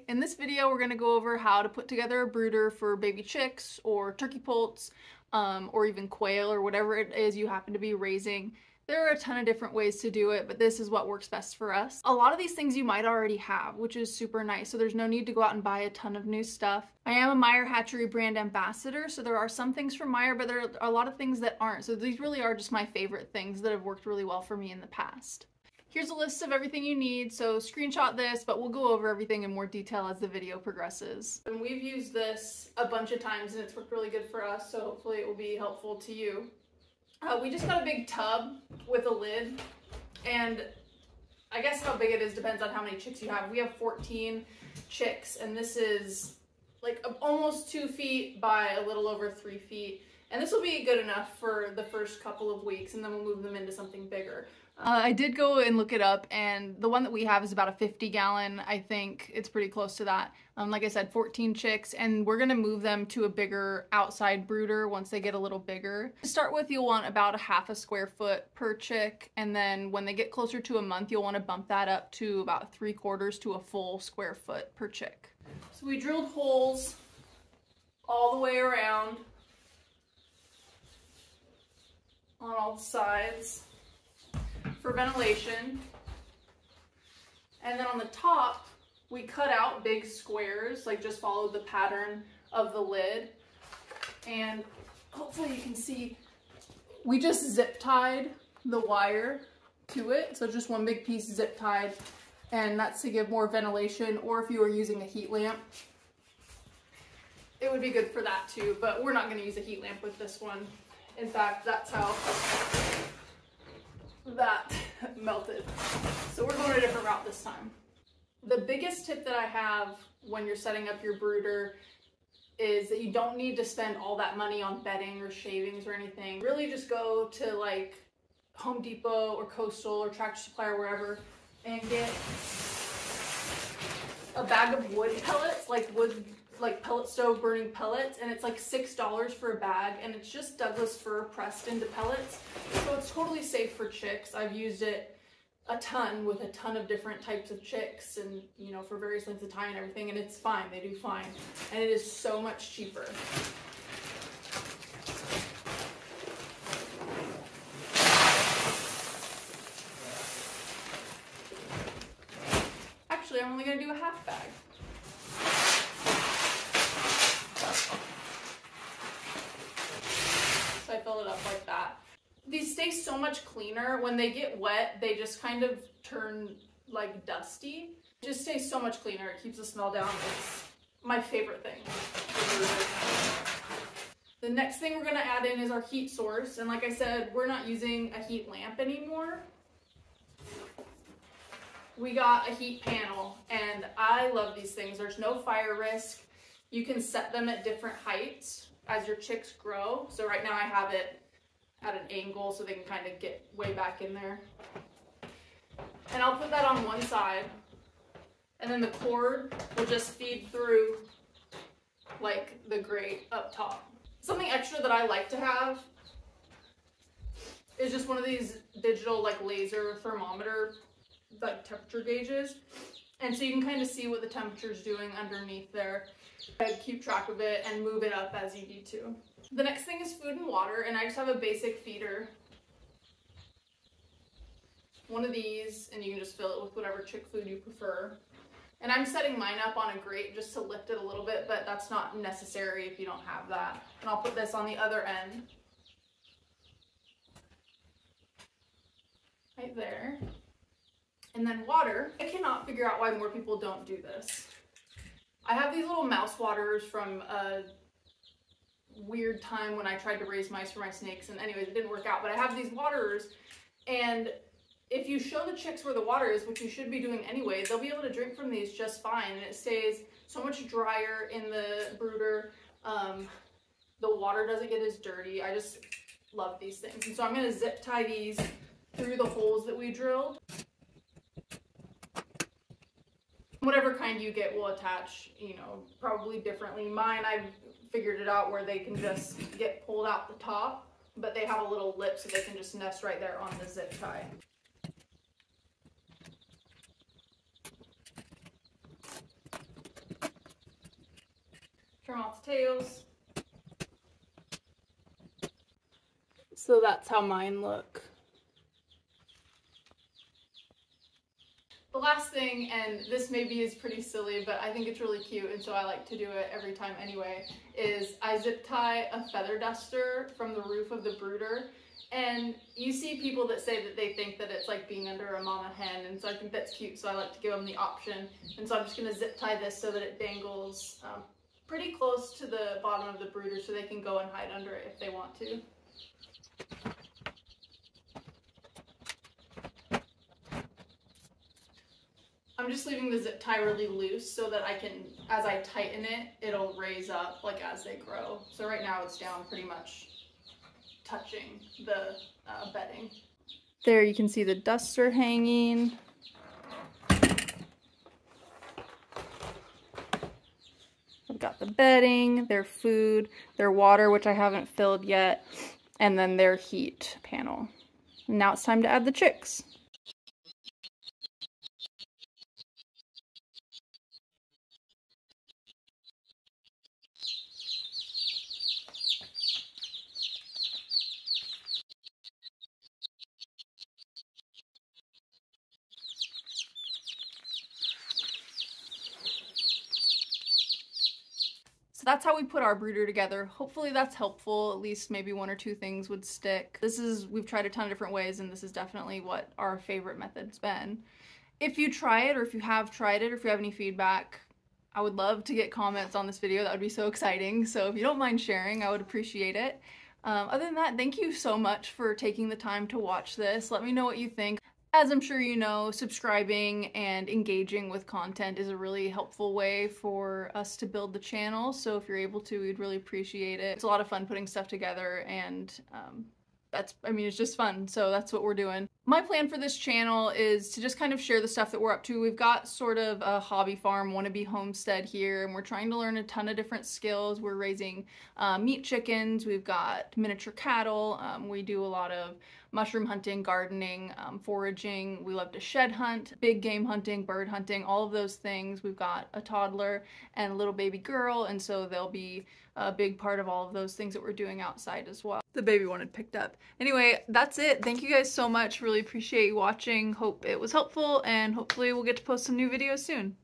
In this video, we're going to go over how to put together a brooder for baby chicks or turkey poults, or even quail or whatever it is you happen to be raising. There are a ton of different ways to do it, but this is what works best for us. A lot of these things you might already have, which is super nice, so there's no need to go out and buy a ton of new stuff. I am a Meyer Hatchery brand ambassador, so there are some things from Meyer, but there are a lot of things that aren't, so these really are just my favorite things that have worked really well for me in the past. Here's a list of everything you need, so screenshot this, but we'll go over everything in more detail as the video progresses. And we've used this a bunch of times and it's worked really good for us, so hopefully it will be helpful to you. We just got a big tub with a lid, and I guess how big it is depends on how many chicks you have. We have 14 chicks, and this is like almost 2 feet by a little over 3 feet. And this will be good enough for the first couple of weeks, and then we'll move them into something bigger. I did go and look it up, and the one that we have is about a 50-gallon. I think it's pretty close to that. Like I said, 14 chicks, and we're gonna move them to a bigger outside brooder once they get a little bigger. To start with, you'll want about a half a square foot per chick, and then when they get closer to a month, you'll want to bump that up to about 3/4 to a full square foot per chick. So we drilled holes all the way around on all the sides for ventilation, and then on the top we cut out big squares, like just followed the pattern of the lid, and hopefully you can see we just zip tied the wire to it, so just one big piece zip tied, and that's to give more ventilation, or if you were using a heat lamp it would be good for that too, but we're not going to use a heat lamp with this one. In fact, that's how that melted. So we're going a different route this time. The biggest tip that I have when you're setting up your brooder is that you don't need to spend all that money on bedding or shavings or anything. Really just go to like Home Depot or Coastal or Tractor Supply or wherever and get a bag of wood pellets, like pellet stove burning pellets, and it's like $6 for a bag, and it's just Douglas fir pressed into pellets, so it's totally safe for chicks. I've used it a ton with a ton of different types of chicks, and you know, for various lengths of time and everything, and it's fine. They do fine, and it is so much cheaper. Actually, I'm only going to do a half bag. So I fill it up like that. These stay so much cleaner. When they get wet, they just kind of turn like dusty. It just stays so much cleaner. It keeps the smell down. It's my favorite thing. The next thing we're gonna add in is our heat source. And like I said, we're not using a heat lamp anymore. We got a heat panel, and I love these things. There's no fire risk. You can set them at different heights as your chicks grow. So right now I have it at an angle so they can kind of get way back in there. And I'll put that on one side, and then the cord will just feed through like the grate up top. Something extra that I like to have is just one of these digital like laser thermometer like temperature gauges, and so you can kind of see what the temperature is doing underneath there. Keep track of it and move it up as you need to. The next thing is food and water, and I just have a basic feeder. One of these, and you can just fill it with whatever chick food you prefer. And I'm setting mine up on a grate just to lift it a little bit, but that's not necessary if you don't have that. And I'll put this on the other end. Right there. And then water. I cannot figure out why more people don't do this. I have these little mouse waters from a weird time when I tried to raise mice for my snakes, and anyways, it didn't work out, but I have these waterers, and if you show the chicks where the water is, which you should be doing anyway, they'll be able to drink from these just fine, and it stays so much drier in the brooder. The water doesn't get as dirty. I just love these things. And so I'm going to zip tie these through the holes that we drilled. Whatever kind you get will attach, you know, probably differently. Mine, I've figured it out where they can just get pulled out the top, but they have a little lip so they can just nest right there on the zip tie. Trim off the tails. So that's how mine look. The last thing, and this maybe is pretty silly, but I think it's really cute, and so I like to do it every time anyway, is I zip tie a feather duster from the roof of the brooder. And you see people that say that they think that it's like being under a mama hen, and so I think that's cute, so I like to give them the option. And so I'm just going to zip tie this so that it dangles pretty close to the bottom of the brooder so they can go and hide under it if they want to. I'm just leaving the zip tie really loose so that I can, as I tighten it, it'll raise up like as they grow. So right now it's down pretty much touching the bedding. There you can see the duster hanging. I've got the bedding, their food, their water, which I haven't filled yet, and then their heat panel. And now it's time to add the chicks. So that's how we put our brooder together. Hopefully that's helpful. At least maybe one or two things would stick. We've tried a ton of different ways, and this is definitely what our favorite method's been. If you try it, or if you have tried it, or if you have any feedback, I would love to get comments on this video. That would be so exciting. So if you don't mind sharing, I would appreciate it. Other than that, thank you so much for taking the time to watch this. Let me know what you think. As I'm sure you know, subscribing and engaging with content is a really helpful way for us to build the channel, so if you're able to, we'd really appreciate it. It's a lot of fun putting stuff together, and it's just fun, so that's what we're doing. My plan for this channel is to just kind of share the stuff that we're up to. We've got sort of a hobby farm, wannabe homestead here, and we're trying to learn a ton of different skills. We're raising meat chickens, we've got miniature cattle, we do a lot of mushroom hunting, gardening, foraging. We love to shed hunt, big game hunting, bird hunting, all of those things. We've got a toddler and a little baby girl, and so they'll be a big part of all of those things that we're doing outside as well. The baby wanted picked up. Anyway, that's it. Thank you guys so much. Really appreciate you watching. Hope it was helpful, and hopefully we'll get to post some new videos soon.